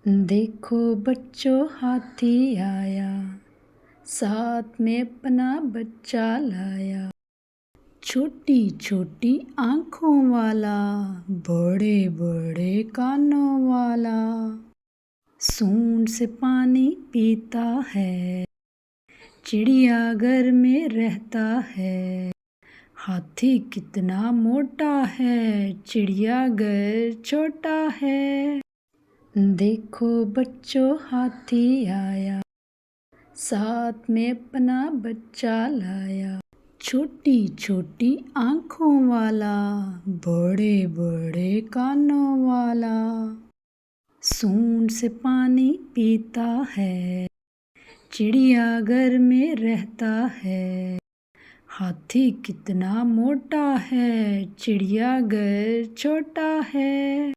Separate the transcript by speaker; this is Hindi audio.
Speaker 1: देखो बच्चों हाथी आया, साथ में अपना बच्चा लाया। छोटी छोटी आँखों वाला, बड़े बड़े कानों वाला। सूंड से पानी पीता है, चिड़ियाघर में रहता है। हाथी कितना मोटा है, चिड़ियाघर छोटा है। देखो बच्चों हाथी आया, साथ में अपना बच्चा लाया। छोटी छोटी आँखों वाला, बड़े बड़े कानों वाला। सूंड से पानी पीता है, चिड़ियाघर में रहता है। हाथी कितना मोटा है, चिड़ियाघर छोटा है।